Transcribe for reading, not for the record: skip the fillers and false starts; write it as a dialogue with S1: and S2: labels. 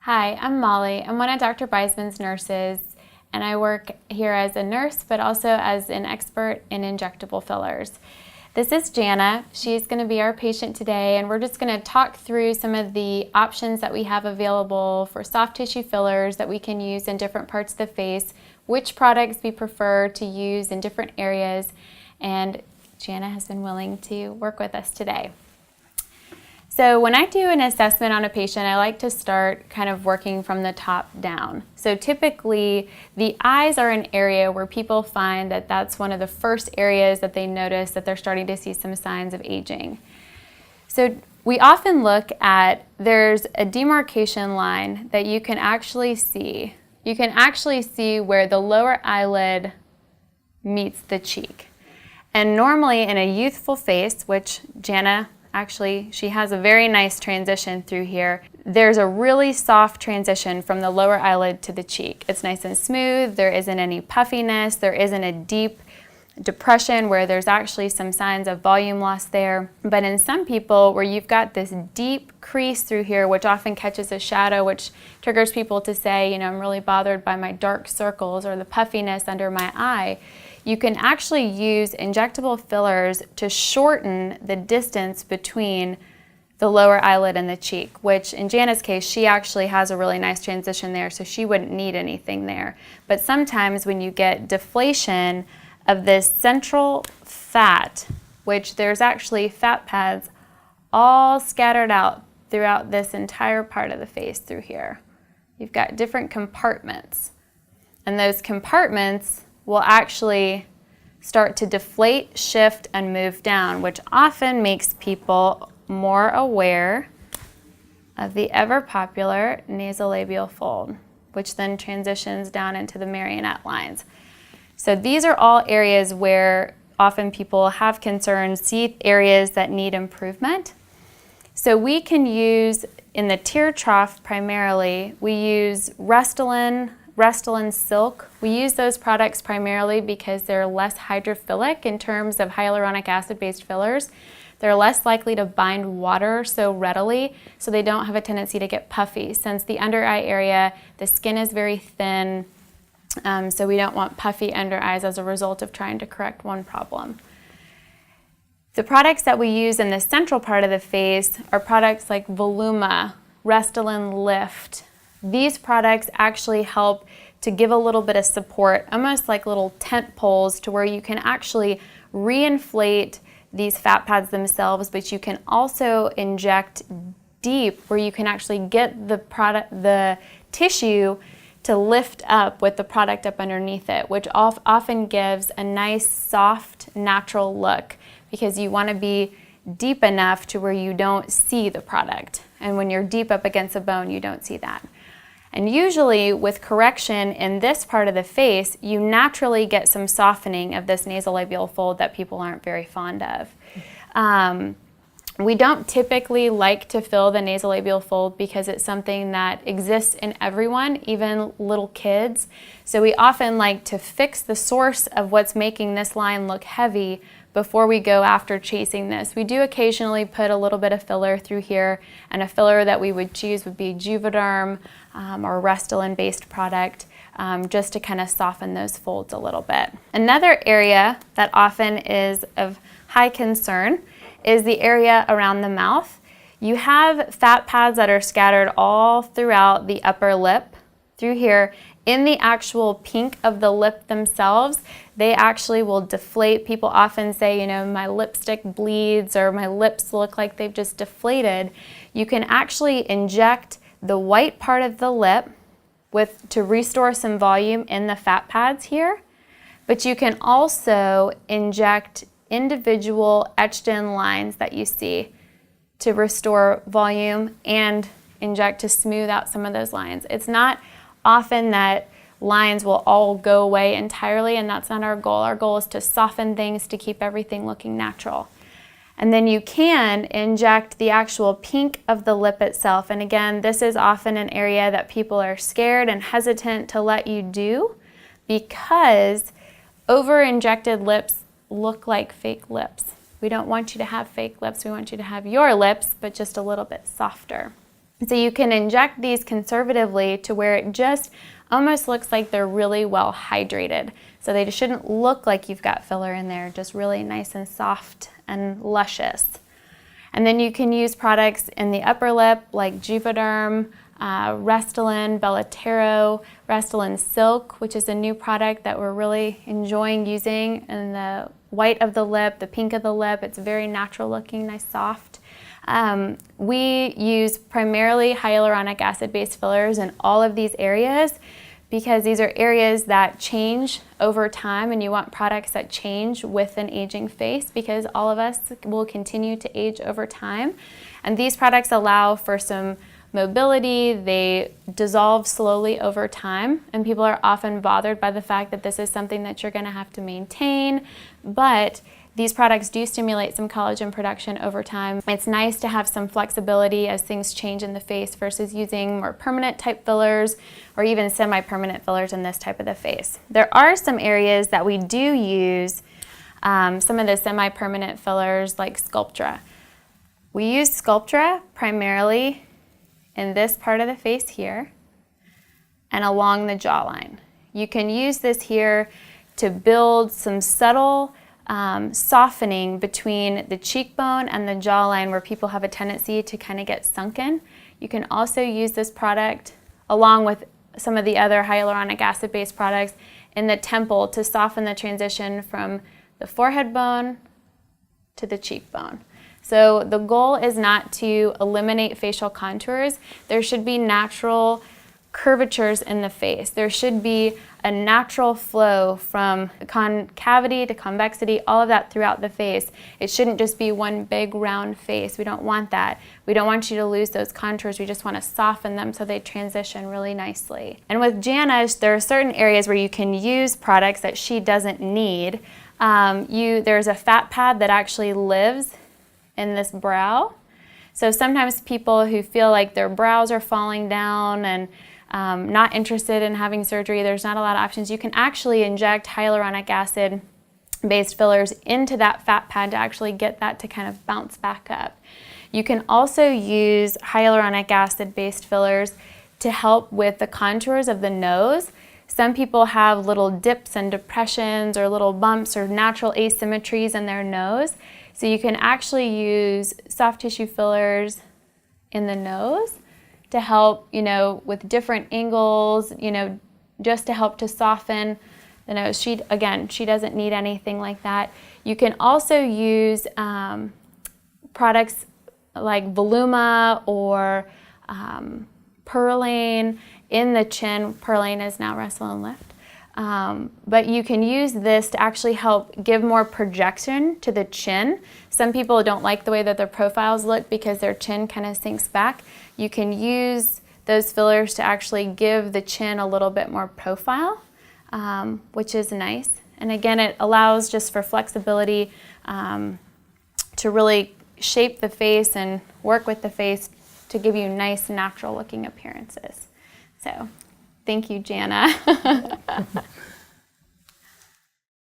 S1: Hi, I'm Molly. I'm one of Dr. Beisman's nurses, and I work here as a nurse, but also as an expert in injectable fillers. This is Jana. She's going to be our patient today, and we're just going to talk through some of the options that we have available for soft tissue fillers that we can use in different parts of the face, which products we prefer to use in different areas, and Jana has been willing to work with us today. So when I do an assessment on a patient, I like to start kind of working from the top down. So typically, the eyes are an area where people find that that's one of the first areas that they notice that they're starting to see some signs of aging. So we often look at, there's a demarcation line that you can actually see. You can actually see where the lower eyelid meets the cheek. And normally in a youthful face, which Jana actually, she has a very nice transition through here. There's a really soft transition from the lower eyelid to the cheek. It's nice and smooth. There isn't any puffiness. There isn't a deep depression where there's actually some signs of volume loss there. But in some people where you've got this deep crease through here, which often catches a shadow, which triggers people to say, you know, I'm really bothered by my dark circles or the puffiness under my eye, you can actually use injectable fillers to shorten the distance between the lower eyelid and the cheek, which in Jana's case, she actually has a really nice transition there, so she wouldn't need anything there. But sometimes when you get deflation of this central fat, which there's actually fat pads all scattered out throughout this entire part of the face through here. You've got different compartments, and those compartments will actually start to deflate, shift, and move down, which often makes people more aware of the ever-popular nasolabial fold, which then transitions down into the marionette lines. So these are all areas where often people have concerns, see areas that need improvement. So we can use, in the tear trough primarily, we use Restylane Silk. We use those products primarily because they're less hydrophilic in terms of hyaluronic acid-based fillers. They're less likely to bind water so readily, so they don't have a tendency to get puffy. Since the under eye area, the skin is very thin, so we don't want puffy under eyes as a result of trying to correct one problem. The products that we use in the central part of the face are products like Voluma, Restylane Lift. These products actually help to give a little bit of support, almost like little tent poles, to where you can actually reinflate these fat pads themselves, but you can also inject deep where you can actually get the tissue to lift up with the product up underneath it, which often gives a nice, soft, natural look, because you want to be deep enough to where you don't see the product. And when you're deep up against a bone, you don't see that. And usually with correction in this part of the face, you naturally get some softening of this nasolabial fold that people aren't very fond of. We don't typically like to fill the nasolabial fold because it's something that exists in everyone, even little kids. So we often like to fix the source of what's making this line look heavy before we go after chasing this. We do occasionally put a little bit of filler through here, and a filler that we would choose would be Juvederm or Restylane-based product, just to kind of soften those folds a little bit. Another area that often is of high concern is the area around the mouth. You have fat pads that are scattered all throughout the upper lip through here. In the actual pink of the lip themselves, they actually will deflate. People often say, you know, my lipstick bleeds or my lips look like they've just deflated. You can actually inject the white part of the lip to restore some volume in the fat pads here, but you can also inject individual etched in lines that you see to restore volume and inject to smooth out some of those lines. It's not often that lines will all go away entirely, and that's not our goal. Our goal is to soften things to keep everything looking natural. And then you can inject the actual pink of the lip itself. And again, this is often an area that people are scared and hesitant to let you do because over-injected lips look like fake lips. We don't want you to have fake lips. We want you to have your lips, but just a little bit softer. So you can inject these conservatively to where it just almost looks like they're really well hydrated. So they shouldn't look like you've got filler in there, just really nice and soft and luscious. And then you can use products in the upper lip like Juvederm, Restylane, Belotero, Restylane Silk, which is a new product that we're really enjoying using in the white of the lip, the pink of the lip. It's very natural looking, nice soft. We use primarily hyaluronic acid-based fillers in all of these areas because these are areas that change over time, and you want products that change with an aging face because all of us will continue to age over time. And these products allow for some mobility. They dissolve slowly over time, and people are often bothered by the fact that this is something that you're going to have to maintain, but these products do stimulate some collagen production over time. It's nice to have some flexibility as things change in the face versus using more permanent type fillers or even semi-permanent fillers in this type of the face. There are some areas that we do use some of the semi-permanent fillers like Sculptra. We use Sculptra primarily in this part of the face here and along the jawline. You can use this here to build some subtle softening between the cheekbone and the jawline where people have a tendency to kind of get sunken. You can also use this product along with some of the other hyaluronic acid-based products in the temple to soften the transition from the forehead bone to the cheekbone. So the goal is not to eliminate facial contours. There should be natural curvatures in the face. There should be a natural flow from concavity to convexity, all of that throughout the face. It shouldn't just be one big round face. We don't want that. We don't want you to lose those contours. We just want to soften them so they transition really nicely. And with Jana, there are certain areas where you can use products that she doesn't need. There's a fat pad that actually lives in this brow. So sometimes people who feel like their brows are falling down and not interested in having surgery, there's not a lot of options. You can actually inject hyaluronic acid-based fillers into that fat pad to actually get that to kind of bounce back up. You can also use hyaluronic acid-based fillers to help with the contours of the nose. Some people have little dips and depressions or little bumps or natural asymmetries in their nose. So you can actually use soft tissue fillers in the nose to help, with different angles, just to help to soften the nose. She doesn't need anything like that. You can also use products like Voluma or Perlane in the chin. Perlane is now Restylane Lift. But you can use this to actually help give more projection to the chin. Some people don't like the way that their profiles look because their chin kind of sinks back. You can use those fillers to actually give the chin a little bit more profile, which is nice. And again, it allows just for flexibility to really shape the face and work with the face to give you nice, natural looking appearances. So, thank you, Jana.